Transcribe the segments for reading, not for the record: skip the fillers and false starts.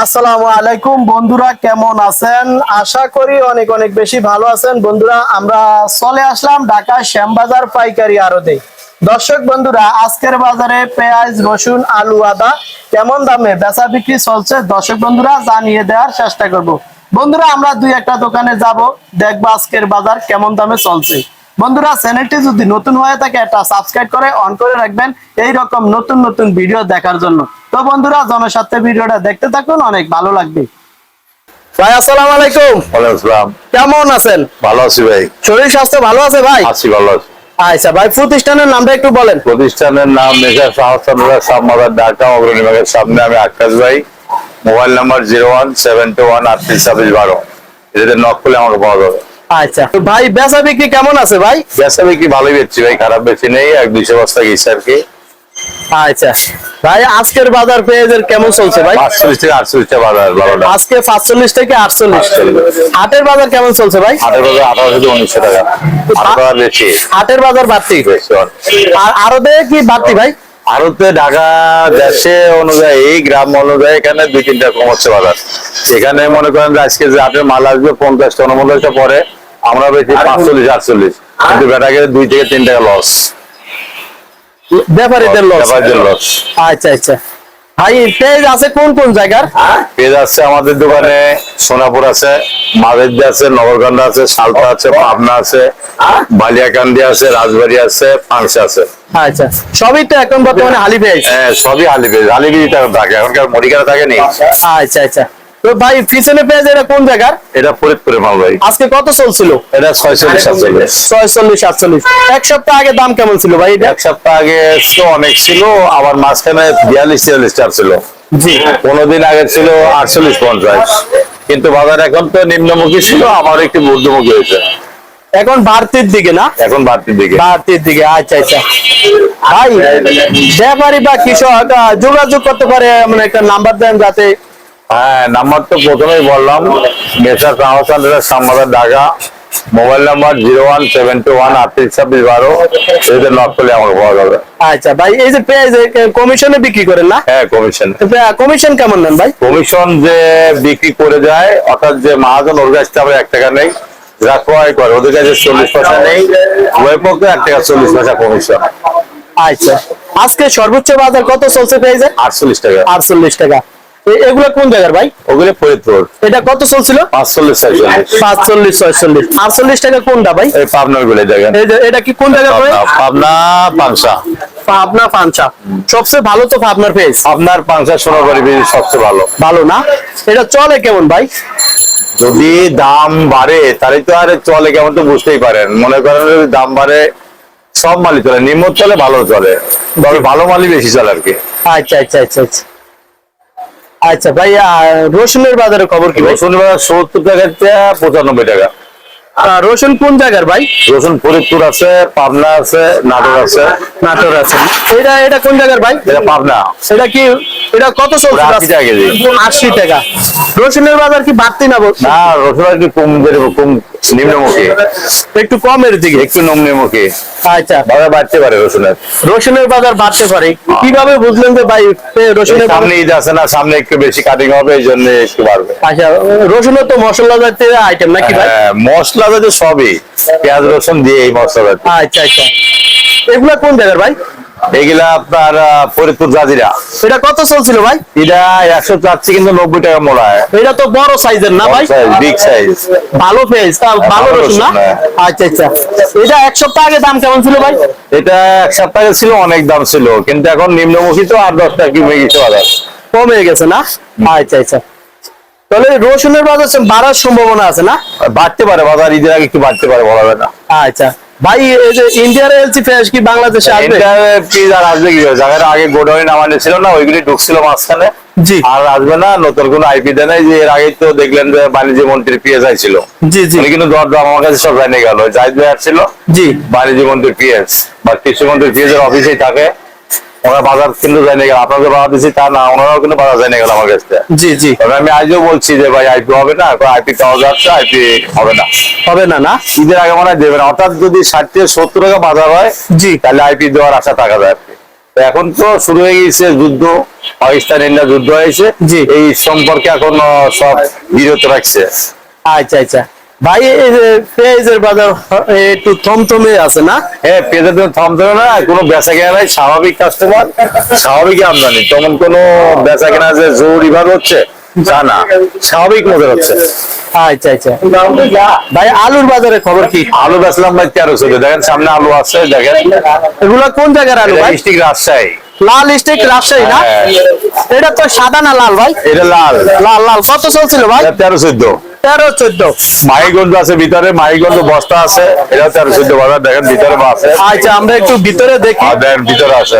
আসসালামু আলাইকুম বন্ধুরা, কেমন আছেন? আশা করি অনেক অনেক বেশি ভালো আছেন। বন্ধুরা, আমরা চলে আসলাম ঢাকা শ্যামবাজার পাইকারি আড়তে। দর্শক বন্ধুরা, আজকের বাজারে পেঁয়াজ, রসুন, আলু, আদা কেমন দামে বেচা বিক্রি চলছে দর্শক বন্ধুরা জানিয়ে দেওয়ার চেষ্টা করব। বন্ধুরা, আমরা দুই একটা দোকানে যাব, দেখবো আজকের বাজার কেমন দামে চলছে। বন্ধুরা, চ্যানেলটি যদি নতুন হয়ে থাকে একটা সাবস্ক্রাইব করে অন করে রাখবেন এই রকম নতুন নতুন ভিডিও দেখার জন্য। তো বন্ধুরা, জনস্বার্থে ভিডিওটা দেখতে থাকুন, অনেক ভালো লাগবে। ভাই আসসালামু আলাইকুম। ওয়ালাইকুম আসসালাম। কেমন আছেন? ভালো আছি ভাই। শরীর স্বাস্থ্য ভালো আছে ভাই? আছি, ভালো আছি। আচ্ছা ভাই, প্রতিষ্ঠানের নামটা একটু বলেন। প্রতিষ্ঠানের নাম মেসার্স শাহসানুল্লাহ শ্যামবাজার, ঢাকা অগ্রণী ব্যাংকের সামনে। আমি আকাশ ভাই। Mobile number 01721382612। এটাতে নক করলে আমাকে পাওয়া যাবে। আচ্ছা ভাই, বেচা বিক্রি কেমন আছে ভাই? বেচা বিক্রি ভালোই বেচছি ভাই, খারাপ বেশি নেই। 1-200 বস্তা গেছে আর কি। আচ্ছা ভাই, আজকের বাজার পেঁয়াজের কেমন চলছে ভাই? 45 থেকে 48 টাকা বাজার। ভালোটা আজকে 45 থেকে 48। হাটের বাজার কেমন চলছে ভাই? হাটের বাজার 18 থেকে 1900 টাকা। হাটের বেশি, হাটের বাজার বাড়তি আর আরো কি বাড়তি ভাই? ভারতে ঢাকা দেশে অনুযায়ী, গ্রাম অনুযায়ী এখানে 2-3 টাকা কম হচ্ছে বাজার। এখানে মনে করেন যে আজকে যে হাটের মাল আসবে 50-49 পরে, আমরা বেশি 45-48, কিন্তু বেটাকে 2 থেকে 3 টাকা লস। ব্যাপারীদের লস। আচ্ছা আচ্ছা ভাই, পেঁয়াজ আছে কোন কোন জায়গার? পেঁয়াজ আছে আমাদের দোকানে সোনাপুর আছে, মাঝেরদি আছে, নগরকান্দা আছে, সালতা আছে, পাবনা আছে, বালিয়াকান্দি আছে, রাজবাড়ি আছে, পাংশা আছে। আচ্ছা, সবই তো এখন বর্তমানে হালি পেঁয়াজ। হ্যাঁ, সবই হালি পেঁয়াজ। হালি পেঁয়াজ থাকে, এখনকার মরিকানা থাকে নি। আচ্ছা আচ্ছা, তো ভাই পিছনে পেঁয়াজ এটা কোন জায়গার? এটা ফরিদপুরের মাল ভাই। আজকে কত চলছিল? এটা 46-47। এক সপ্তাহ আগে দাম কেমন ছিল ভাই? এক সপ্তাহ আগে তো অনেক ছিল, আবার মাঝখানে 42-43 টাকা ছিল। জি, 15 দিন আগে ছিল 48-50। কিন্তু বাজার এখন তো নিম্নমুখী ছিল, আবার একটু ঊর্ধ্বমুখী হয়েছে। এখন বাড়তির দিকে না? এখন বাড়তির দিকে। আচ্ছা আচ্ছা ভাই, ব্যাপারী বা কৃষক যোগাযোগ করতে পারে এমন একটা নাম্বার দেন যাতে। হ্যাঁ, নাম্বার তো প্রথমেই বললাম, Messrs Shahsanullah Shyambazar, Dhaka. Mobile number 01721382612। এটাতে নক করলে আমাকে পাওয়া যাবে। আচ্ছা ভাই, এই যে পেঁয়াজ কমিশনে বিক্রি করেন না? হ্যাঁ, কমিশন। কমিশন কেমন নেন ভাই? কমিশন যে বিক্রি করে যায়, অর্থাৎ যে মহাজন, ওর কাছ থেকে আমরা 1 টাকা নেই। যারা ক্রয় করে ওদের কাছে 40 পয়সা নেই, উভয় পক্ষে 1 টাকা 40 পয়সা কমিশন। আচ্ছা, আজকে সর্বোচ্চ বাজার কত চলছে পেঁয়াজের? 48 টাকা। 48 টাকা। এগুলো কোন জায়গার ভাই? ওগুলো ফরিদপুর। এটা কত চলছিল? 45-46। 48 টাকা কোনটা ভাই? এই পাবনার গুলো দেখেন। এটা কি কোন জায়গা পড়ে? পাবনা পাংশা। পাবনা পাংশা সবচেয়ে ভালো তো পাবনার পেঁয়াজ। আপনার পাংশা সোনাবাড়ি বীজ সবচেয়ে ভালো। ভালো না? এটা চলে কেমন ভাই? যদি দাম বাড়ে তাহলে তো আর চলে কেমন তো বুঝতেই পারেন। মনে করেন যদি দাম বাড়ে সব মালই চলে, নিম্ন চলে, ভালো চলে, তবে ভালো মালই বেশি চলে আর কি। আচ্ছা আচ্ছা আচ্ছা আচ্ছা আচ্ছা ভাই, রসুনের বাজারে খবর কি? রসুনের বাজার 70 টাকা থেকে 95 টাকা। রসুন কোন জায়গার ভাই? রসুন ফরিদপুর আছে, পাবনা আছে, নাটোর আছে। নাটোর আছে। এটা কোন জায়গার ভাই? এটা পাবনা। এটা কি, এটা কত চলছে? 80 টাকা কেজি। 80 টাকা। রসুনের বাজার কি বাড়তি না? না, রসুন আর কি কম, কম নিম্নমুখী, একটু কমের দিকে, একটু নিম্নমুখী। আচ্ছা, বাজার বাড়তে পারে রসুনের বাজার বাড়তে পারে। কিভাবে বুঝলেন যে ভাই রসুনের সামনে ঈদ আছে না, সামনে একটু বেশি কাটিং হবে, এই জন্য একটু বাড়বে। আচ্ছা, রসুনের তো মশলা জাতীয় আইটেম নাকি ভাই? মশলা জাতীয় সবই, পেঁয়াজ রসুন দিয়ে এই মশলা জাতীয়। আচ্ছা আচ্ছা, এগুলা কোন জায়গার ভাই? এগুলা আপনার ফরিদপুর জাজিরা। এটা কত চলছিল ভাই? এটা 100 চাচ্ছি, কিন্তু 90 টাকা মোড়া। এটা তো বড় সাইজের না ভাই? বিগ সাইজ, ভালো পেঁয়াজ, ভালো রসুন না? আচ্ছা আচ্ছা, এটা এক সপ্তাহ আগে দাম কেমন ছিল ভাই? এটা এক সপ্তাহ আগে ছিল, অনেক দাম ছিল, কিন্তু এখন নিম্নমুখী তো, আর 10 টাকা কমে গেছে বাজার। কমে গেছে না? আচ্ছা আচ্ছা, তাহলে রসুনের বাজার বাড়ার সম্ভাবনা আছে না? বাড়তে পারে বাজার, ঈদের আগে একটু বাড়তে পারে, বলা যায় না। আচ্ছা ভাই, এই যে ইন্ডিয়ার এলসি পেঁয়াজ কি বাংলাদেশে আসবে? আসবে কি জায়গায় আগে গোডাউনে নামানো ছিল না, ওইগুলি ঢুকছিল মাঝখানে। জি, আর আসবে না, নতুন কোন আইপি দেয় নাই। যে এর আগে তো দেখলেন যে বাণিজ্য মন্ত্রীর পিএস আইছিল। জি জি, উনি কিন্তু দরদাম আমার কাছে সব জানিয়ে গেল। জাহিদ ভাই আসছিল, জি, বাণিজ্য মন্ত্রীর পিএস বা কৃষি মন্ত্রীর পিএস এর অফিসেই থাকে। ওরা বাজার কিন্তু জানিয়ে গেল, আপনাদের বাজার দিচ্ছি তা না, ওনারাও কিন্তু বাজার জানিয়ে গেল আমার কাছে। জি জি, তবে আমি আজও বলছি যে ভাই আইপি হবে না, আইপি পাওয়া যাচ্ছে, আইপি হবে না, হবে না না? ঈদের আগে মনে হয় দেবে না। অর্থাৎ যদি 60 থেকে 70 টাকা বাজার হয়, জি, তাহলে আইপি দেওয়ার আশা থাকা যায় আর কি। তো এখন তো শুরু হয়ে গেছে যুদ্ধ, পাকিস্তান ইন্ডিয়া যুদ্ধ হয়েছে, জি। এই সম্পর্কে এখন সব বিরত রাখছে। আচ্ছা আচ্ছা ভাই, এই যে পেঁয়াজের বাজার একটু থমথমে আছে না? হ্যাঁ, পেঁয়াজের দাম থমথমে না, কোনো বেচা কেনা নাই, স্বাভাবিক কাস্টমার, স্বাভাবিক আমদানি, তেমন কোনো বেচা কেনা যে জরুরি ভাবে হচ্ছে তা না, স্বাভাবিক মতো হচ্ছে। আচ্ছা আচ্ছা ভাই, আলুর বাজারে খবর কি? আলু বেচলাম ভাই 1300, দেখেন সামনে আলু আছে, দেখেন এগুলা কোন জায়গার আলু ভাই? ডিস্ট্রিক্ট রাজশাহী। লাল স্টিক রাজশাহী না? হ্যাঁ। এটা তো সাদা না লাল ভাই? এটা লাল, লাল লাল কত চলছিল ভাই? 13-14। 13-14। মাহিগঞ্জ আছে ভিতরে, মাহিগঞ্জ বস্তা আছে, এটা 13-14 বাজার, দেখেন ভিতরে আছে। আচ্ছা, আমরা একটু ভিতরে দেখি। আর দেখেন ভিতরে আছে,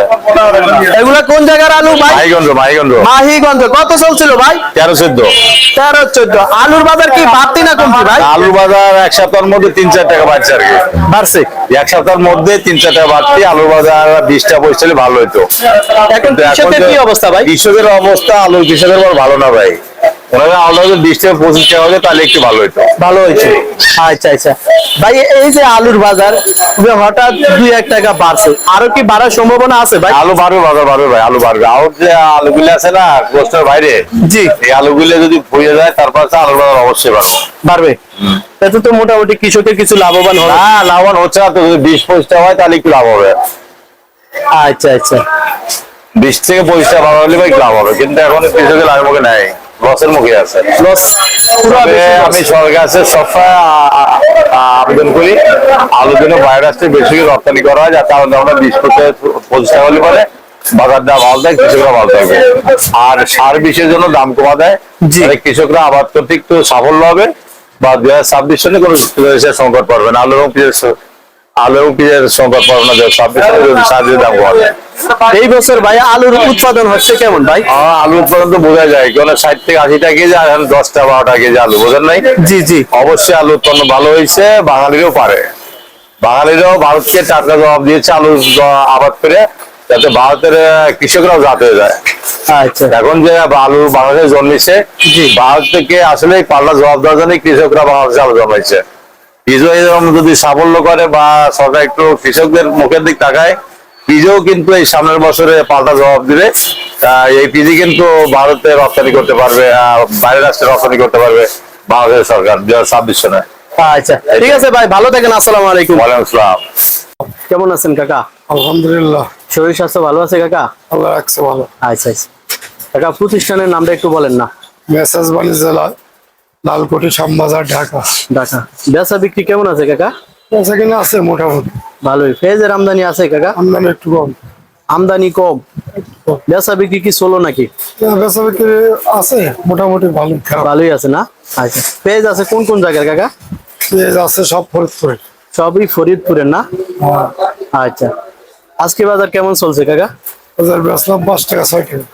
এগুলা কোন জায়গার আলু ভাই? মাহিগঞ্জ, মাহিগঞ্জ মাহিগঞ্জ। কত চলছিল ভাই? 13-14। 13-14। আলুর বাজার কি বাড়তি না কমতি ভাই? আলুর বাজার এক সপ্তাহের মধ্যে 3-4 টাকা বাড়ছে আর কি, বাড়ছে। এক সপ্তাহের মধ্যে 3-4 টাকা বাড়তি। আলুর বাজার 20টা পৌঁছলে ভালো হতো। এখন কিন্তু কৃষকের কি অবস্থা ভাই? কৃষকের অবস্থা, আলুর কৃষকের বড় ভালো না ভাই। ওনারা আলু 20 থেকে 25 টাকা হলে তাহলে একটু ভালো হতো। ভালো হয়েছে। আচ্ছা আচ্ছা ভাই, এই যে আলুর বাজার যে হঠাৎ 2-1 টাকা বাড়ছে, আরো কি বাড়ার সম্ভাবনা আছে ভাই? আলু বাড়বে, বাজার বাড়বে ভাই, আলু বাড়বে। আর যে আলুগুলো আছে না কোস্টের বাইরে, জি। এই আলুগুলো যদি ফুরিয়ে যায় তারপর আলুর বাজার অবশ্যই বাড়বে। বাড়বে। এতে তো মোটামুটি কৃষকের কিছু লাভবান হবে। না, লাভবান হচ্ছে না তো, যদি 20-25 টাকা হয় তাহলে একটু লাভ হবে। আচ্ছা আচ্ছা 20 থেকে 25 টাকা ভালো হলে ভাই একটু লাভ হবে, কিন্তু এখন কৃষকের লাভের মুখে নাই, লসের মুখে আছে। লস পুরো তবে আমি সরকারের কাছে সবসময় আবেদন করি, আলুর জন্য বাইরের রাষ্ট্রে বেশি করে রপ্তানি করা হয়, যাতে আমরা 20 থেকে 25 টাকা হলে পরে বাজার দাম ভালো থাকে, কৃষকরা ভালো থাকবে। আর সার বিষের জন্য দাম কমা দেয়, জি। তাহলে কৃষকরা আবাদ করতে একটু সাফল্য হবে, বা 2026 সালে কোনো সংকট পড়বে না। আলু এবং পিঁয়াজের সংকট পড়বে না 2026 সালে, যদি সারের দাম কমা যায়। এই বছর ভাই আলুর উৎপাদন হচ্ছে কেমন ভাই? আলু উৎপাদন তো বোঝা যায়, কেন 60 থেকে 80 টাকা কেজি, আর এখন 10-12 কেজি আলু, বোঝেন নাই? জি জি। অবশ্যই আলু উৎপন্ন ভালো হয়েছে, বাঙালিরও পারে, বাঙালিরাও ভারতকে টাটকা জবাব দিয়েছে আলু আবাদ করে, যাতে ভারতের কৃষকরাও জাত হয়ে যায়। আচ্ছা এখন যে আলু বাংলাদেশে জন্মেছে, ভারত থেকে আসলে পাল্লা জবাব দেওয়ার জন্য কৃষকরা বাংলাদেশে আলু জন্মাইছে। কৃষক এরকম যদি সাফল্য করে বা সরকার একটু কৃষকদের মুখের দিক তাকায়, পিজেও কিন্তু এই সামনের বছরে পাল্টা জবাব দিবে। এই পিজি কিন্তু ভারতে রপ্তানি করতে পারবে, বাইরের রাষ্ট্রে রপ্তানি করতে পারবে বাংলাদেশ সরকার 2026 সনে। আচ্ছা ঠিক আছে ভাই, ভালো থাকেন। আসসালামু আলাইকুম। ওয়ালাইকুম আসসালাম। কেমন আছেন কাকা? আলহামদুলিল্লাহ, শরীর স্বাস্থ্য ভালো আছে কাকা? আল্লাহ রাখছে ভালো। আচ্ছা আচ্ছা কাকা, প্রতিষ্ঠানের নামটা একটু বলেন না। মেসাজ বাণিজ্য লালকুটি শ্যামবাজার, ঢাকা। ঢাকা। বেচা বিক্রি কেমন আছে কাকা? বেচা কিনা আছে মোটামুটি, ভালোই। পেঁয়াজের আমদানি আছে কাকা? আমদানি একটু কম। আমদানি কম। বেচা বিক্রি কি চলো নাকি? বেচা বিক্রি আছে মোটামুটি, ভালো খারাপ। ভালোই আছে না? আচ্ছা, পেঁয়াজ আছে কোন কোন জায়গার কাকা? পেঁয়াজ আছে সব ফরিদপুরে। সবই ফরিদপুরের না? আচ্ছা, আজকে বাজার কেমন চলছে কাকা? বাজার বেচলাম 5 টাকা 6 টাকা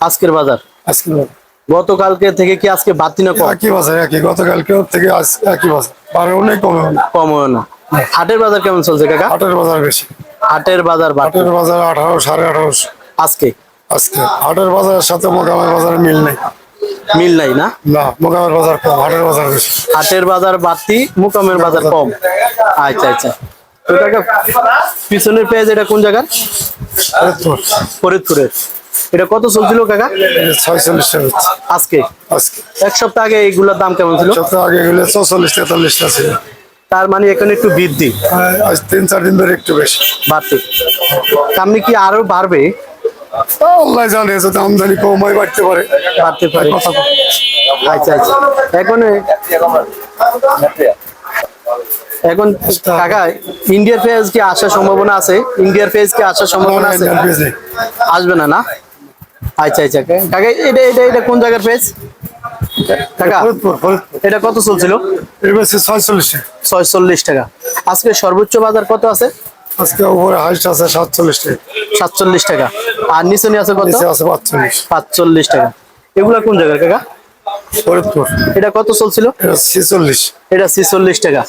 আজকের বাজার আজকে বাজার। গতকালকে থেকে কি আজকে বাড়তি না কম? একই বাজার, একই গতকালকে থেকে আজ একই বাজার, বাড়েও নেই কমেও নেই। কম হয় না। হাটের বাজার কেমন চলছে কাকা? হাটের বাজার বেশি, হাটের বাজার বাড়তি হাটের বাজার 1800 1850 আজকে? আজকে। হাটের বাজারের সাথে মোকামের বাজারের মিল নেই। মিল নাই না? না, মোকামের বাজার কম, হাটের বাজার বেশি। হাটের বাজার বাড়তি, মুকামের বাজার কম। আচ্ছা আচ্ছা, তো কাকা পিছনের পেঁয়াজ এটা কোন জায়গার? ফরিদপুর। ফরিদপুরের। এটা কত চলছিল কাকা 46 টাকা হচ্ছে আজকে? আজকে। এক সপ্তাহ আগে এইগুলোর দাম কেমন ছিল? সপ্তাহ আগে গেলে 44-43 টা ছিল। তার মানে এখন একটু বৃদ্ধি, আজ 3-4 দিন ধরে একটু বেশি বাড়তি। সামনে কি আরো বাড়বে? আল্লাহ জানে, যদি আমদানি কম হয় বাড়তে পারে। বাড়তে পারে। কথা বল। আচ্ছা আচ্ছা, এখন এখন কাকা ইন্ডিয়ার পেঁয়াজ কি আসার সম্ভাবনা আছে? ইন্ডিয়ার পেঁয়াজ কি আসার সম্ভাবনা আছে? আসবে না না? আচ্ছা আচ্ছা কাকা, এটা এটা এটা কোন জায়গার পেঁয়াজ কাকা? ফরিদপুর, ফরিদপুর। এটা কত চলছিল? এবার 46 টাকা। 46 টাকা। আজকে সর্বোচ্চ বাজার কত আছে? আজকে উপরে হাইস্ট আছে 47 টাকা, 47 টাকা। আর নিচে আছে কত? নিচে আছে 45। 45 টাকা। এগুলা কোন জায়গার কাকা? ফরিদপুর। এটা কত চলছিল? এটা 46। এটা 46 টাকা।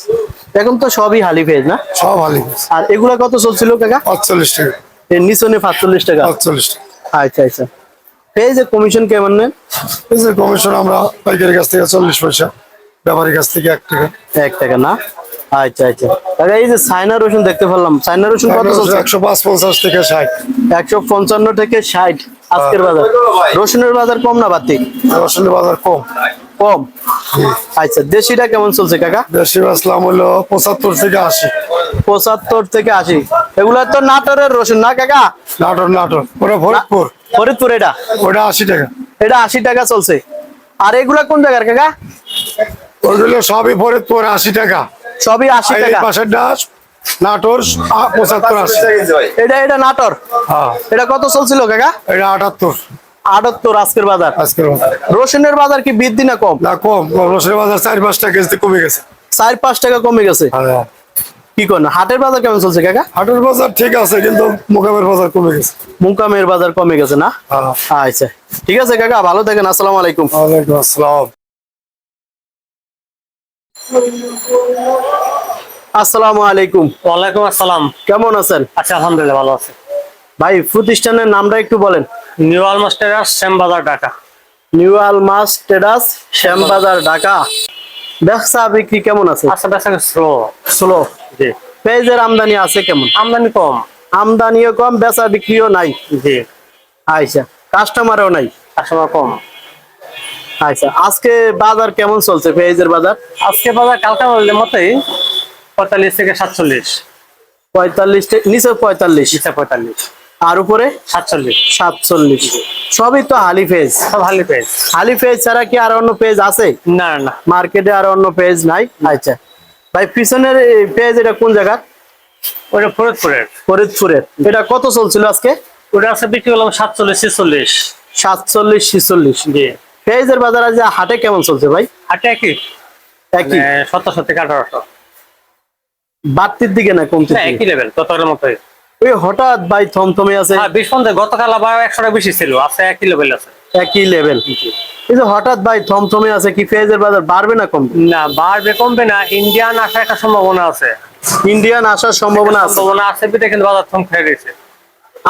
এখন তো সবই হালি পেঁয়াজ না? সব হালি। আর এগুলা কত চলছিল কাকা? 45 টাকা। এর নিচে 45 টাকা। 45 টাকা। আচ্ছা আচ্ছা, পেঁয়াজের কমিশন কেমন নেন? এই যে কমিশন আমরা পাইকারি কাছ থেকে 40 পয়সা, ব্যাপারীর কাছ থেকে 1 টাকা। 1 টাকা না? আচ্ছা আচ্ছা কাকা, এই যে চায়না রসুন দেখতে পেলাম, চায়না রসুন কত চলছে? 150 থেকে 60। 155 থেকে 60 আজকের বাজার। রসুনের বাজার কম না বাড়তি? রসুনের বাজার কম। কম। আচ্ছা দেশিটা কেমন চলছে কাকা? দেশি বেচলাম হলো 75 থেকে 80। 75 থেকে 80। এগুলা তো নাটোরের রসুন না কাকা? নাটোর নাটোর, ওটা ফরিদপুর। ফরিদপুর। এটা ওটা 80 টাকা। এটা 80 টাকা চলছে। আর এগুলা কোন জায়গার কাকা? ওগুলো সবই ফরিদপুর 80 টাকা। সবই 80 এই টাকা। পাশের ডাস নাটোর 75 80। এটা এটা নাটোর। হ্যাঁ, এটা কত চলছিল কাকা? এটা 78 78 আজকের বাজার। আজকের বাজার। রসুনের বাজার কি বৃদ্ধি না কম? না কম, রসুনের বাজার 4-5 টাকা কেজি কমে গেছে। 4-5 টাকা কমে গেছে। হ্যাঁ, কি করেন, হাটের বাজার কেমন চলছে কাকা? হাটের বাজার ঠিক আছে, কিন্তু মোকামের বাজার কমে গেছে। মুকামের বাজার কমে গেছে না? হ্যাঁ। আচ্ছা ঠিক আছে কাকা, ভালো থাকেন, আসসালামু আলাইকুম। ওয়ালাইকুম আসসালাম। আসসালামু আলাইকুম। ওয়ালাইকুম আসসালাম। কেমন আছেন? আচ্ছা আলহামদুলিল্লাহ ভালো আছে। ভাই প্রতিষ্ঠানের নামটা একটু বলেন। নিউ আলমাস্টার শ্যামবাজার ঢাকা। New Almas traders, Shyambazar, Dhaka. ব্যবসা বিক্রি কেমন আছে? আচ্ছা বেচা স্লো। স্লো। জি। পেঁয়াজের আমদানি আছে কেমন? আমদানি কম। আমদানিও কম, বেচা বিক্রিও নাই। জি। আচ্ছা, কাস্টমারও নাই। কাস্টমার কম। আচ্ছা আজকে বাজার কেমন চলছে পেঁয়াজের বাজার? আজকে বাজার কালকা বললে মতোই 45 থেকে 47। 45 নিচে 45, নিচে 45, আর উপরে 47। 47। সবই তো হালি পেঁয়াজ। সব হালি পেজ। হালি পেঁয়াজ ছাড়া কি আর অন্য পেঁয়াজ আছে না না। মার্কেটে? আর অন্য পেঁয়াজ নাই? আচ্ছা ভাই পিছনের এই পেঁয়াজ এটা কোন জায়গা? ওটা ফরিদপুরের। ফরিদপুরের। এটা কত চলছিল আজকে? ওটা আছে বিক্রি করলাম 47 46। 47 46। জি। পেঁয়াজের বাজার আজ হাটে কেমন চলছে ভাই? হাটে একই একই 1700 থেকে 1800। বাড়তির দিকে না কমতির না দিকে? একই লেভেল ততটার মতোই। ওই হঠাৎ ভাই থমথমে আছে। হ্যাঁ 20 গতকাল আবার 100 টাকা বেশি ছিল, আছে একই লেভেল আছে। একই লেভেল। এই যে হঠাৎ ভাই থমথমে আছে, কি পেঁয়াজের বাজার বাড়বে না কমবে? না বাড়বে কমবে না, ইন্ডিয়ান আসার একটা সম্ভাবনা আছে। ইন্ডিয়ান আসার সম্ভাবনা আছে? সম্ভাবনা আছে বিধে কিন্তু বাজার থম খেয়ে গেছে।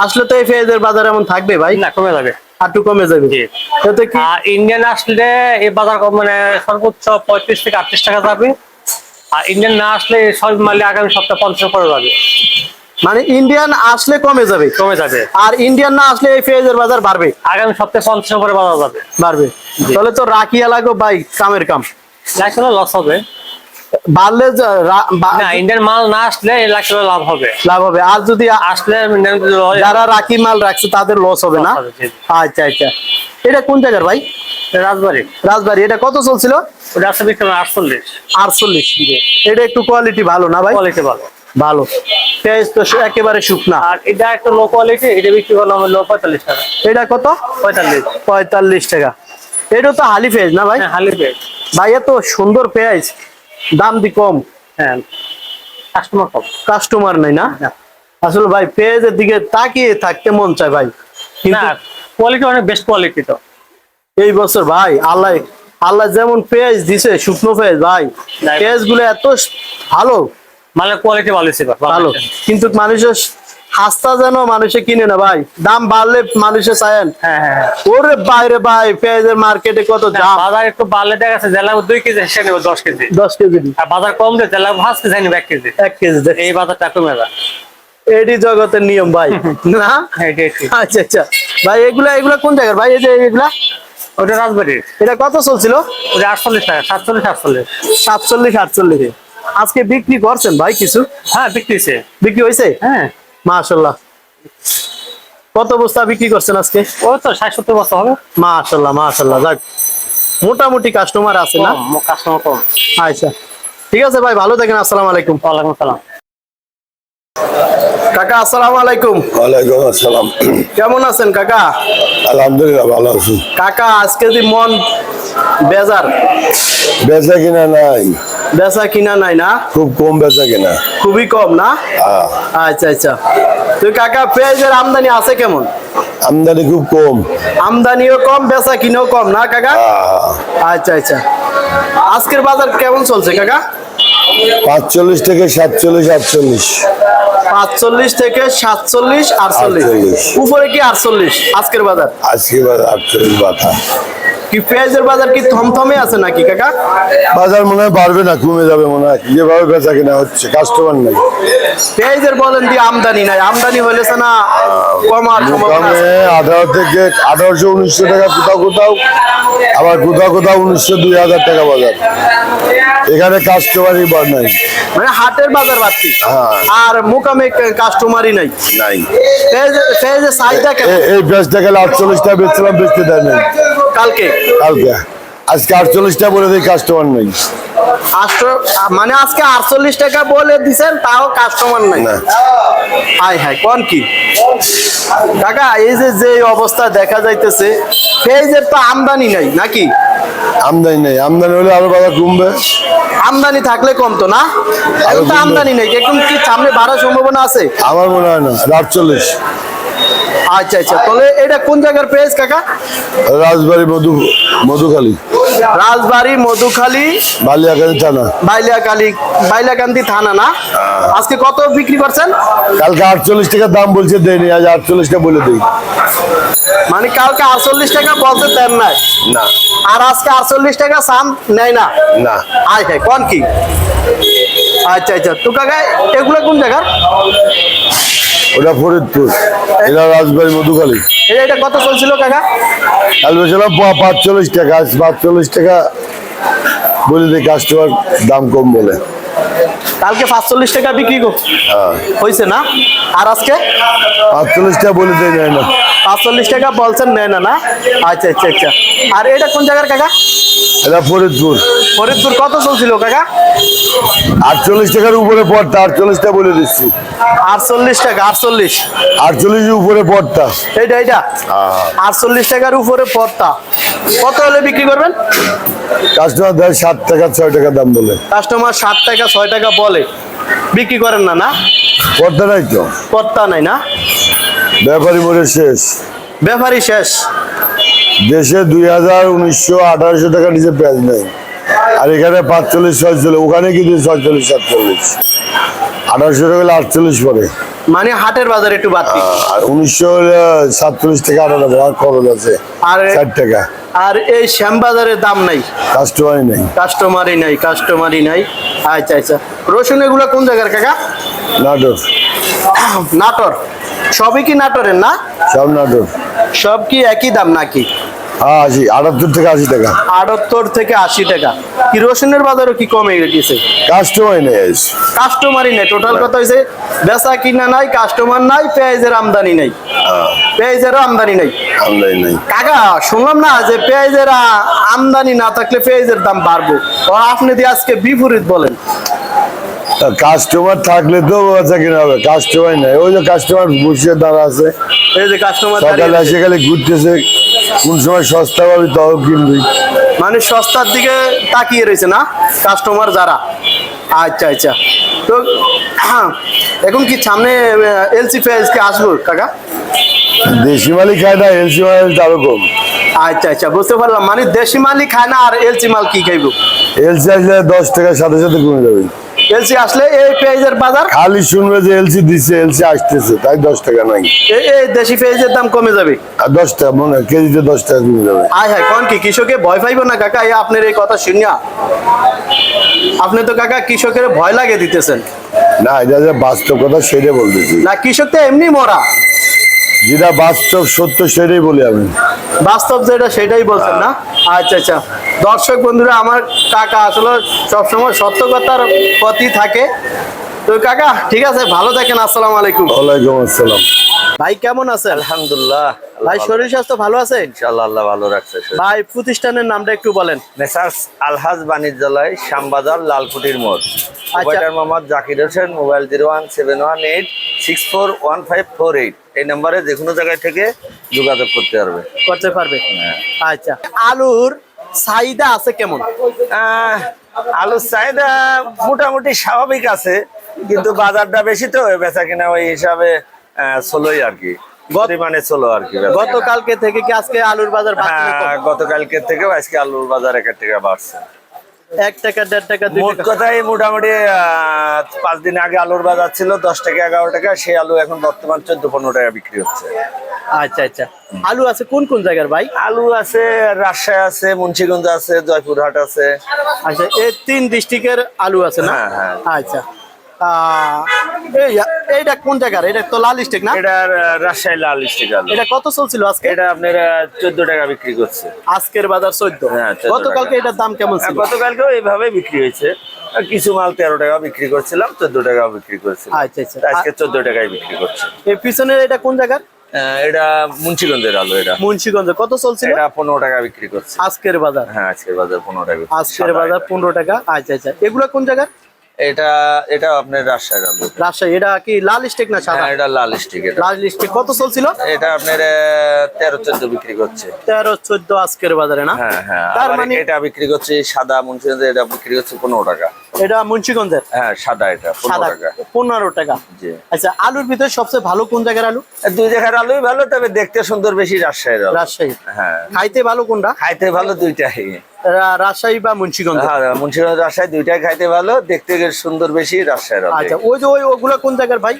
আসলে তো এই পেঁয়াজের বাজার এমন থাকবে ভাই? না কমে যাবে। একটু কমে যাবে। জি। এতে কি আর ইন্ডিয়ান আসলে এই বাজার মানে সর্বোচ্চ 35 থেকে 38 টাকা যাবে। আর ইন্ডিয়ান না আসলে সব মালে আগামী সপ্তাহে 50 করে যাবে। মানে ইন্ডিয়ান আসলে কমে যাবে? কমে যাবে। আর ইন্ডিয়ান না আসলে এই পেঁয়াজের বাজার বাড়বে? আগামী সপ্তাহে 50 করে বাজার যাবে। বাড়বে। তাহলে তো রাখিয়া লাগো ভাই, কামের কাম। লাখ লস হবে। বাড়লে না ইন্ডিয়ান মাল না আসলে এই লাখ লাভ হবে। লাভ হবে। আর যদি আসলে যারা রাখি মাল রাখছে তাদের লস হবে না? আচ্ছা আচ্ছা। এটা কোন জায়গার ভাই? রাজবাড়ি। রাজবাড়ি। এটা কত চলছিল? ওটা আছে বিক্রি 48। 48। এটা একটু কোয়ালিটি ভালো না ভাই? কোয়ালিটি ভালো। ভালো। পেঁয়াজ তো একেবারে শুকনা। আর এটা একটা লো কোয়ালিটি, এটা বিক্রি করলাম হলো 45 টাকা। এটা কত? 45। 45 টাকা। এটা তো হালি পেঁয়াজ না ভাই? হ্যাঁ হালি পেজ। ভাই এত সুন্দর পেঁয়াজ, দাম দি কম, হ্যাঁ কাস্টমার কম। কাস্টমার নাই না? আসলে ভাই পেঁয়াজের দিকে তাকিয়ে থাকতে মন চায় ভাই, কিন্তু না কোয়ালিটি অনেক বেস্ট কোয়ালিটি তো। এই বছর ভাই আল্লাহ আল্লাহ যেমন পেঁয়াজ দিছে, শুকনো পেঁয়াজ ভাই, পেঁয়াজ গুলো এত ভালো, মালের কোয়ালিটি ভালো ছিল। ভালো, কিন্তু মানুষের হাস্তা যেন মানুষে কিনে না ভাই, দাম বাড়লে মানুষে চায়েন। হ্যাঁ হ্যাঁ। ওরে বাইরে ভাই পেঁয়াজের মার্কেটে কত দাম। বাজার একটু বাড়লে দেখা যাচ্ছে জেলা 2 কেজি সে নেবে 10 কেজি। 10 কেজি। আর বাজার কম দিয়ে জেলা 5 কেজি নেবে 1 কেজি। 1 কেজি। এই বাজারটা কমে যায়। এটি জগতের নিয়ম ভাই না? আচ্ছা আচ্ছা ভাই, এগুলা এগুলা কোন জায়গার ভাই? এই যে এগুলা ওটা রাজবাড়ির। এটা কত চলছিল? ওটা 48 টাকা। 47 48। 47 48। আজকে বিক্রি করছেন ভাই কিছু? হ্যাঁ বিক্রি হয়েছে। বিক্রি হয়েছে? হ্যাঁ মাশাআল্লাহ। কত বস্তা বিক্রি করছেন আজকে? ও তো 60-70 বছর হবে। মাশাআল্লাহ মাশাআল্লাহ। যাক মোটামুটি কাস্টমার আছে না? কাস্টমার কম। আচ্ছা ঠিক আছে ভাই, ভালো থাকেন, আসসালামু আলাইকুম। ওয়ালাইকুম সালাম। কাকা আসসালামু আলাইকুম। ওয়ালাইকুম আসসালাম। কেমন আছেন কাকা? আলহামদুলিল্লাহ ভালো আছি। কাকা আজকে যে মন বেজার, বেচা কিনা নাই, বেচা কিনা নাই না? খুব কম বেচা কিনা। খুবই কম না? হ্যাঁ, আচ্ছা আচ্ছা। তো কাকা পেঁয়াজের আমদানি আছে কেমন? আমদানি খুব কম। আমদানিও কম, বেচা কিনাও কম না কাকা? হ্যাঁ, আচ্ছা আচ্ছা। আজকের বাজার কেমন চলছে কাকা? 45 থেকে 47 48। 45 থেকে 47 48। 48 উপরে কি 48 আজকের বাজার? আজকে 48 বাতা। কি পেঁয়াজের বাজার কি থমথমে আছে নাকি কাকা? বাজার মনে হয় বাড়বে না, কমে যাবে মনে হয়, যেভাবে বেচা কিনা হচ্ছে কাস্টমার নেই। পেঁয়াজের বলেন দিয়ে আমদানি নাই, আমদানি হইলেছে না কমার সম্ভাবনা মোকামে আছে? 18 থেকে 1800-1900 টাকা কোথাও কোথাও, আবার কোথাও কোথাও 1900-2000 টাকা বাজার। এখানে কাস্টমারই বার নাই। মানে হাটের বাজার বাড়তি, হ্যাঁ। আর মোকামে কাস্টমারই নাই। নাই। পেঁয়াজের চাহিদা কেমন এই পেঁয়াজটা গেলে 48 টাকা বেচছিলাম, বেচতে দেয় নাই কালকে? কালকে। আজকে 48 টাকা বলে দিই, কাস্টমার নেই। মানে আজকে 48 টাকা বলে দিছেন, তাও কাস্টমার নাই। না। হাই হাই, কোন কি কাকা? এই যে অবস্থা দেখা যাইতেছে, পেঁয়াজের তো আমদানি নাই নাকি? আমদানি নেই, আমদানি হলে আরো বাজার কমবে। আমদানি থাকলে কমতো না, এখন তো আমদানি নেই, এখন কি সামনে বাড়ার সম্ভাবনা আছে? আমার মনে হয় না। 48 আচ্ছা আচ্ছা, তাহলে এটা কোন জায়গার পেঁয়াজ কাকা? রাজবাড়ি মধুখালী, রাজবাড়ি মধুখালী, বালিয়াকান্দি থানা। বাইলাকান্দি থানা না? আজকে কত বিক্রি করছেন? কালকে 48 টাকা দাম বলছে, দেয়নি, আজ 48 টাকা বলে দিই। মানে কালকে 48 টাকা বলতে দেন নাই, না আর আজকে 48 টাকা সাম নেয় না? না, আয় হ্যাঁ, কোন কি? আচ্ছা আচ্ছা, তো কাকা এগুলো কোন জায়গার? ওটা ফরিদপুর, এটা রাজবাড়ি মধুখালী। এটা কত চলছিল কাকা? কাল বেছিলাম 45 টাকা, আজ 45 টাকা বলে দিই, কাস্টমার দাম কম বলে। কালকে 45 টাকা বিক্রি হয়েছে না, আর আজকে 48 টাকা বলে দেয়, নেয় না। 45 টাকা বলছেন, নেয় না না? আচ্ছা আচ্ছা আচ্ছা, আর এটা কোন জায়গার কাকা? এটা ফরিদপুর। ফরিদপুর কত চলছিল কাকা? 48 টাকার উপরে পড়তা, 48 টাকা বলে দিচ্ছি। 48 টাকা, 48? 48 এর উপরে পড়তা। এটা 48 টাকার উপরে পড়তা, কত হলে বিক্রি করবেন? কাস্টমার দেয় 7 টাকা 6 টাকা দাম বলে। কাস্টমার 7 টাকা 6 টাকা বলে, বিক্রি করেন না? না, পড়তা নাই তো, পড়তা নাই না? ব্যাপারী মরে শেষ। ব্যাপারী শেষ। দেশে 2000, 1900, 1800 টাকা নিচে পেঁয়াজ নেই। আর এখানে 45, 46, ওখানে কিন্তু 46, 47। 1800 টাকা হলে 48 পরে। মানে হাটের বাজার একটু বাড়তি। আর 1947 টাকা 18 আর খরচ আছে আর 60 টাকা। আর এই শ্যামবাজারের দাম নাই, কাস্টমারই নেই। কাস্টমারই নাই। আচ্ছা আচ্ছা, রসুন এগুলো কোন জায়গার কাকা? নাটোর। নাটোর? সবই কি নাটোরের না? সব নাটোর। সব কি একই দাম নাকি? হ্যাঁ, 78 থেকে 80 টাকা। 78 থেকে 80 টাকা। কি রসুনের বাজারও কি কমে গেছে? কাস্টমারই নেই। কাস্টমারই নেই, টোটাল কথা হয়েছে বেচা কিনা নাই, কাস্টমার নাই, পেঁয়াজের আমদানি নাই, পেঁয়াজেরও আমদানি নাই। আমদানি নেই। কাকা শুনলাম না যে পেঁয়াজের আমদানি না থাকলে পেঁয়াজের দাম বাড়বো, ও আপনি দিয়ে আজকে বিপরীত বলেন। কাস্টমার থাকলে তো বেচা কিনা হবে, কাস্টমার নেই। ওই যে কাস্টমার বসে দাঁড়া আছে, এই যে কাস্টমার সকালে এসে খালি ঘুরতেছে, কোন সময় সস্তা পাবি তাও কিনবি। মানে সস্তার দিকে তাকিয়ে রয়েছে না কাস্টমার যারা? আচ্ছা আচ্ছা, তো এখন কি সামনে এলসি পেঁয়াজ কি আসবো কাকা? দেশি মালই খায় না, এলসি মাল আরো কম। আচ্ছা আচ্ছা, বুঝতে পারলাম, মানে দেশি মালই খায় না, আর এলসি মাল কি খাইবো? এলসি আসলে 10 টাকার সাথে সাথে কমে যাবে। এলসি আসলে এই পেঁয়াজের বাজার খালি শুনবে যে এলসি দিচ্ছে, এলসি আসতেছে, তাই 10 টাকা নাই। এই দেশি পেঁয়াজের দাম কমে যাবে। আর 10 টাকা মনে হয় কেজিতে 10 টাকা কমে যাবে। আয় হ্যাঁ, কোন কি কৃষকে ভয় পাইব না কাকা? এই আপনার এই কথা শুনিয়া আপনি তো কাকা কৃষকের ভয় লাগে দিতেছেন। না, এটা যে বাস্তব কথা সেটাই বলতেছি। না, কৃষক তো এমনি মরা, যেটা বাস্তব সত্য সেটাই বলি আমি। বাস্তব যেটা সেটাই বলছেন না? আচ্ছা আচ্ছা, দর্শক বন্ধুরা, আমার কাকা আসলে সবসময় সত্য কথার প্রতি থাকে। তো কাকা ঠিক আছে, ভালো থাকেন, আসসালামু আলাইকুম। ওয়ালাইকুম আসসালাম। ভাই কেমন আছেন? আলহামদুলিল্লাহ। ভাই শরীর স্বাস্থ্য ভালো আছে? ইনশাআল্লাহ আল্লাহ ভালো রাখছে। ভাই প্রতিষ্ঠানের নামটা একটু বলেন। মেসার্স আলহাজ বাণিজ্যালয়, শ্যামবাজার, লালকুটির মোড়। প্রোপাইটার মোহাম্মদ জাকির হোসেন। মোবাইল 01718641548। এই নম্বরে যে কোনো জায়গায় থেকে যোগাযোগ করতে পারবে। আচ্ছা, আলুর চাহিদা আছে কেমন? আলুর চাহিদা মোটামুটি স্বাভাবিক আছে, কিন্তু বাজারটা বেশি তো বেচা কিনা ওই হিসাবে চলোই আর কি, পরিমাণে চলো আর কি। গতকালকে থেকে কি আজকে আলুর বাজার বাড়ছে না কম? গতকালকের থেকেও আজকে আলুর বাজার 1 টাকা বাড়ছে। 1 টাকা 1.5 টাকা 2 মোট টাকা। কথাই মোটামুটি 5 দিন আগে আলুর বাজার ছিল 10 টাকা 11 টাকা, সেই আলু এখন বর্তমান 14-15 টাকা বিক্রি হচ্ছে। আচ্ছা আচ্ছা, আলু আছে কোন কোন জায়গার ভাই? আলু আছে রাজশাহী আছে, মুন্সিগঞ্জ আছে, জয়পুরহাট আছে। আচ্ছা, এই 3 ডিস্ট্রিক্টের আলু আছে না? হ্যাঁ, হ্যাঁ। আচ্ছা, এইটা কোন জায়গার? এটা তো লাল স্টিক না? এটা রাজশাহী লাল স্টিক আলু। এটা কত চলছিল আজকে? এটা আপনার 14 টাকা বিক্রি করছে। আজকের বাজার 14। হ্যাঁ, 14 গতকালকে টাকা। এটার দাম কেমন ছিল? গতকালকেও এইভাবে বিক্রি হয়েছে। আর কিছু মাল 13 টাকা বিক্রি করছিলাম, 14 টাকা বিক্রি করছিলাম। আচ্ছা আচ্ছা, আজকে 14 টাকায় বিক্রি করছে। এই পিছনের এটা কোন জায়গার? এটা মুন্সিগঞ্জের আলু। এটা মুন্সিগঞ্জে কত চলছিল? এটা 15 টাকা বিক্রি করছে আজকের বাজার? হ্যাঁ, আজকের বাজার 15 টাকা। আজকের সাদা বাজার এটা। 15 টাকা। আচ্ছা আচ্ছা, এগুলা কোন জায়গার? এটা আপনার রাজশাহীর আলু। রাজশাহী। এটা কি লাল স্টিক না সাদা? হ্যাঁ, এটা লাল স্টিক। এটা লাল স্টিক কত চলছিল? এটা আপনার 13-14 বিক্রি করছে। 13-14 আজকের বাজারে না? হ্যাঁ, হ্যাঁ। তার আবার মানে এটা বিক্রি করছে সাদা মুন্সিগঞ্জে, এটা বিক্রি করছে 15 টাকা। এটা মুন্সিগঞ্জের হ্যাঁ, সাদা এটা 15 সাদা টাকা। 15 টাকা। জি। আচ্ছা, আলুর ভিতরে সবচেয়ে ভালো কোন জায়গার আলু? দুই জায়গার আলুই ভালো, তবে দেখতে সুন্দর বেশি রাজশাহীর আলু। রাজশাহী। হ্যাঁ, খাইতে ভালো কোনটা? খাইতে ভালো দুইটাই। রাজশাহী বা মুন্সিগঞ্জ? হ্যাঁ, মুন্সিগঞ্জ রাজশাহী দুইটাই খাইতে ভালো, দেখতে সুন্দর বেশি রাজশাহীর আলু। আচ্ছা, ওই যে ওগুলা কোন জায়গার ভাই?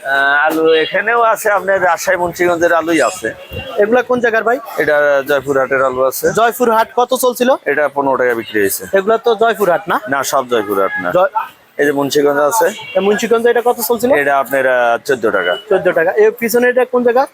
আলু এখানেও আছে, আপনার রাজশাহী মুন্সিগঞ্জের আলুই আছে। এগুলা কোন জায়গার ভাই? এটা জয়পুরহাটের আলু আছে। জয়পুরহাট কত চলছিল? এটা 15 টাকা বিক্রি হয়েছে। এগুলা তো জয়পুরহাট না? না, সব জয়পুরহাট না। জয়- এই যে মুন্সিগঞ্জ আছে, মুন্সিগঞ্জে এটা কত চলছিল? এটা আপনার 14 টাকা। 14 টাকা। এর পিছনে এটা কোন জায়গা?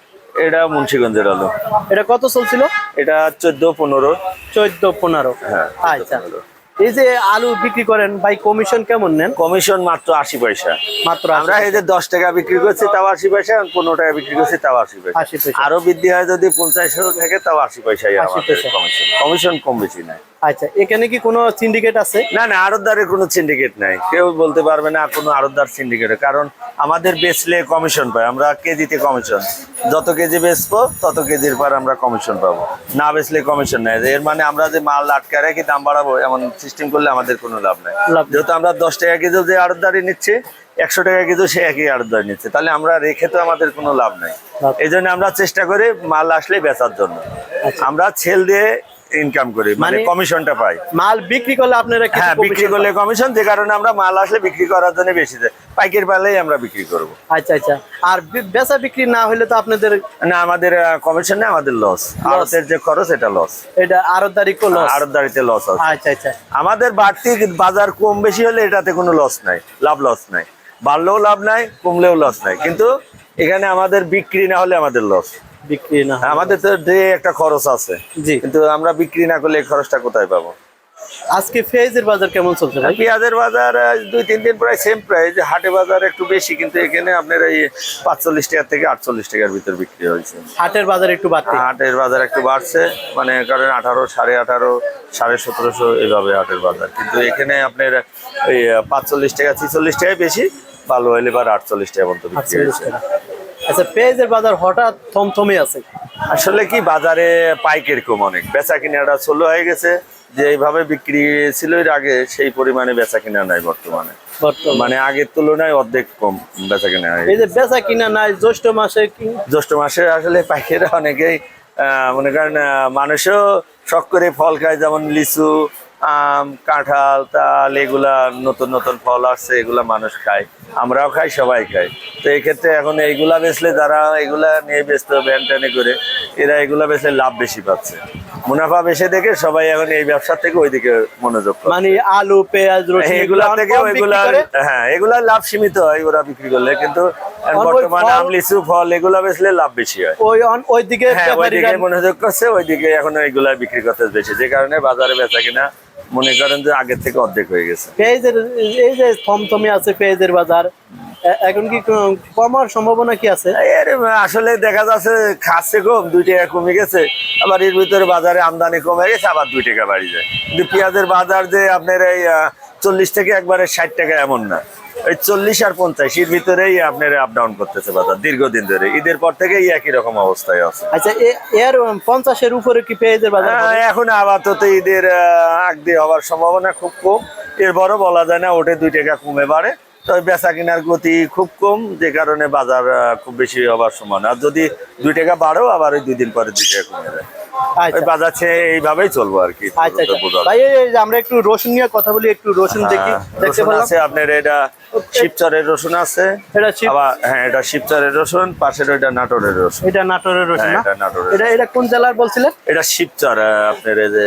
এটা মুন্সিগঞ্জের আলু। এটা কত চলছিল? এটা 14-15। 14-15। হ্যাঁ, আচ্ছা, 14-15। এই যে আলু বিক্রি করেন ভাই, কমিশন কেমন নেন? কমিশন মাত্র 80 পয়সা। মাত্র আমরা এই যে 10 টাকা বিক্রি করছি তাও 80 পয়সা, 15 টাকা বিক্রি করছি তাও 80 পয়সা। 80 পয়সা। আরো বৃদ্ধি হয় যদি 50 থেকে, তাও 80 পয়সাই 80 আমাদের পয়সা। কমিশন। কমিশন কম বেশি নাই। আচ্ছা, এখানে কি কোনো সিন্ডিকেট আছে? না, না, আড়তদারের কোনো সিন্ডিকেট নাই। কেউ বলতে পারবে না কোনো আড়তদার সিন্ডিকেট, কারণ আমাদের বেচলে কমিশন পাই আমরা, কেজিতে কমিশন। যত কেজি বেচবো তত কেজির পর আমরা কমিশন পাবো, না বেচলে কমিশন নাই। এর মানে আমরা যে মাল আটকে রেখে দাম বাড়াবো এমন সিস্টেম করলে আমাদের কোনো লাভ নাই। লাভ নেই। যেহেতু আমরা 10 টাকা কেজি যে আড়তদারি নিচ্ছে, 100 টাকা কেজি সে একই আড়তদারি নিচ্ছে, তাহলে আমরা রেখে তো আমাদের কোনো লাভ নাই। লাভ। এই জন্য আমরা চেষ্টা করি মাল আসলে বেচার জন্য। আমরা সেল দিয়ে ইনকাম করি, মানে মানে কমিশনটা পাই। মাল বিক্রি করলে আপনারা কিছু হ্যাঁ, বিক্রি commission করলে পান? কমিশন, যে কারণে আমরা মাল আসলে বিক্রি করার জন্য বেশি যায়, পাইকারি পালেই আমরা বিক্রি করব। আচ্ছা আচ্ছা, আর বেচা বিক্রি না হলে তো আপনাদের না, আমাদের কমিশন নেই, আমাদের লস। আড়তের যে খরচ এটা লস, এটা আড়তদারি কো লস? আড়তদারিতে লস আছে। আচ্ছা আচ্ছা, আমাদের বাড়তি বাজার কম বেশি হলে এটাতে কোনো লস নাই, লস নাই। বাড়লেও লাভ নাই, কমলেও লস নাই, কিন্তু এখানে আমাদের বিক্রি না হলে আমাদের লস। বিক্রি না হলে। আমাদের তো যে একটা খরচ আছে, জি। কিন্তু আমরা বিক্রি না করলে এই খরচটা কোথায় পাবো? আজকে পেঁয়াজের বাজার কেমন চলছে ভাই? পেঁয়াজের বাজার 2-3 দিন প্রায় সেম প্রাইস। হাটে বাজার একটু বেশি, কিন্তু এখানে আপনার এই 45 টাকা থেকে 48 টাকার ভিতর বিক্রি হয়েছে। হাটের বাজার একটু বাড়তি? হাটের বাজার একটু বাড়ছে, মানে কারণ 18, 18.5, 1750 এইভাবে হাটের বাজার। কিন্তু এখানে আপনার ওই 45 টাকা 46 টাকায় বেশি, ভালো হলে এবার 48 টাকা পর্যন্ত বিক্রি 48 হয়েছে। টাকা। আচ্ছা, পেঁয়াজের বাজার হঠাৎ থমথমে আছে। আসলে কি, বাজারে পাইকারি কম, অনেক বেচা কিনাটা স্লো হয়ে গেছে। যে এইভাবে বিক্রি ছিল এর আগে, সেই পরিমাণে বেচা কিনা নাই বর্তমানে। মানে আগের তুলনায় অর্ধেক কম বেচা কিনা হয়ে এই যে গেছে। বেচা কিনা নাই জ্যৈষ্ঠ মাসে কি? জ্যৈষ্ঠ মাসে আসলে পাইকারিরা অনেকেই মনে করেন মানুষও শখ করে ফল খায়, যেমন লিচু, আম, কাঁঠাল, তাল, এগুলা নতুন নতুন ফল আসছে, এগুলা মানুষ খায়, আমরাও খাই, সবাই খাই। তো এই ক্ষেত্রে এখন এইগুলা বেচলে, যারা এগুলা নিয়ে ব্যস্ত ভ্যান ট্যানে করে, এরা এগুলা বেচলে লাভ বেশি পাচ্ছে, মুনাফা বেশি দেখে সবাই এখন এই ব্যবসা থেকে ওইদিকে মনোযোগ করে। মানে আলু, পেঁয়াজ, রসুন এগুলা থেকে কম বিক্রি ওইগুলা, করে। হ্যাঁ, এগুলা লাভ সীমিত হয় ওরা বিক্রি করলে, কিন্তু বর্তমানে ফল- আম, লিচু, ফল এগুলা বেচলে লাভ বেশি হয়। ওইদিকে হ্যাঁ, ব্যাপারীরা ওইদিকে মনোযোগ করছে, ওইদিকে এখন এইগুলা বিক্রি করতে বেশি, যে কারণে বাজারে বেচা কিনা মনে করেন যে আগের থেকে অর্ধেক হয়ে গেছে। পেঁয়াজের এই যে থমথমে আছে পেঁয়াজের বাজার, এখন কি কমার সম্ভাবনা কি আছে? এর আসলে দেখা যাচ্ছে খাচ্ছে কম, 2 টাকা কমে গেছে, আবার এর ভিতরে বাজারে আমদানি কমে গেছে, আবার 2 টাকা বাড়ি যায়। কিন্তু পেঁয়াজের বাজার যে আপনার এই 40 থেকে একবারে 60 টাকা এমন না, ওই 40 আর 50 এর ভিতরেই আপনার আপ ডাউন করতেছে বাজার দীর্ঘদিন ধরে। ঈদের পর থেকে একই রকম অবস্থায় আছে। আচ্ছা, এর 50-এর উপরে কি পেঁয়াজের বাজার হবে? এখন আপাতত ঈদের আগ দিয়ে হওয়ার সম্ভাবনা খুব কম, এরপরও বলা যায় না, ওঠে 2 টাকা কমে বাড়ে। তবে বেচা কেনার গতি খুব কম, যে কারণে বাজার খুব বেশি হওয়ার সম্ভাবনা। আর যদি 2 টাকা বাড়েও আবার ওই 2 দিন পরে 2 টাকা কমে যায়। আচ্ছা। ওই বাজাচ্ছে এইভাবেই চলবো আর কি। আচ্ছা আচ্ছা ভাই, এই যে আমরা একটু রসুন নিয়ে কথা বলি, একটু রসুন দেখি, দেখতে রসুন পেলাম। আছে আপনার, এটা শিবচরের রসুন আছে, এটা শিব- আবার হ্যাঁ এটা শিবচরের রসুন, পাশের ওইটা নাটোরের রসুন। এটা নাটোরের রসুন না? হ্যাঁ, এটা নাটোরের। এটা কোন জেলার বলছিলেন? এটা শিবচর, আপনার এই যে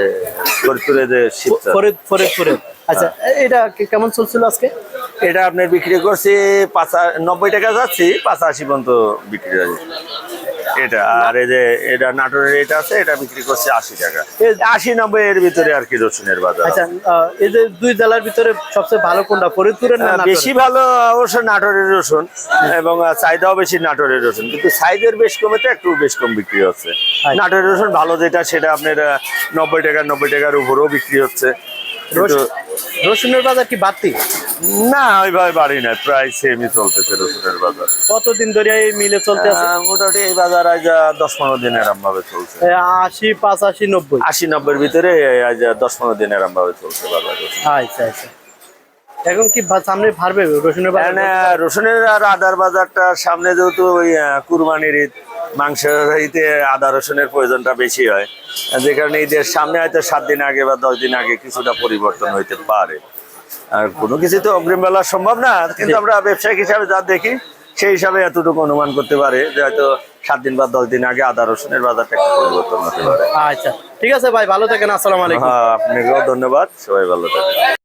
ফরিদপুরে যে শিবচর। ফরিদপুরে। আচ্ছা, এটা কেমন চলছিল আজকে? এটা আপনার বিক্রি করছি 90 টাকা যাচ্ছি, 85 পর্যন্ত বিক্রি হয় এটা। আর এই যে এটা নাটোরের এটা আছে, এটা বিক্রি করছে 80 টাকা, 80-90 এর ভিতরে আর কি রসুনের বাজার। আচ্ছা, এই যে দুই জেলার ভিতরে সবচেয়ে ভালো কোনটা, ফরিদপুরের না নাটোরের? বেশি ভালো অবশ্য নাটোরের রসুন, এবং চাহিদাও বেশি নাটোরের রসুন, কিন্তু সাইজের বেশ কমেতে একটু বেশ কম বিক্রি হচ্ছে। নাটোরের রসুন ভালো যেটা, সেটা আপনার 90 টাকার উপরেও বিক্রি হচ্ছে। কিন্তু রসুনের বাজার কি বাড়তি? না, ওইভাবে বাড়ি নাই, প্রায় সেমই চলতেছে রসুনের বাজার। কতদিন ধরে এই মিলে চলতে আছে? মোটামুটি এই বাজার আজ 10-15 দিন এরম ভাবে চলছে। 80, 85, 90। 80-90 এর ভিতরে আজ 10-15 দিন এরম ভাবে চলছে বাজার। আচ্ছা আচ্ছা, এখন কি সামনে বাড়বে রসুনের বাজার? এখানে রসুনের আর আদার বাজারটা সামনে, যেহেতু ওই কুরবানির ঈদ, মাংসের ঈদে আদা রসুনের প্রয়োজনটা বেশি হয়, যে কারণে ঈদের সামনে হয়তো 7 দিন আগে বা 10 দিন আগে কিছুটা পরিবর্তন হইতে পারে। আর কোনো কিছু তো অগ্রিম বেলা সম্ভব না, কিন্তু আমরা ব্যবসায়িক হিসাবে যা দেখি সেই হিসাবে এতটুকু অনুমান করতে পারে যে হয়তো 7 দিন বা 10 দিন আগে আদা রসুনের বাজারটা একটু পরিবর্তন হতে পারে। আচ্ছা ঠিক আছে ভাই, ভালো থাকেন, আসসালামু আলাইকুম। হ্যাঁ, আপনাকেও ধন্যবাদ, সবাই ভালো থাকেন।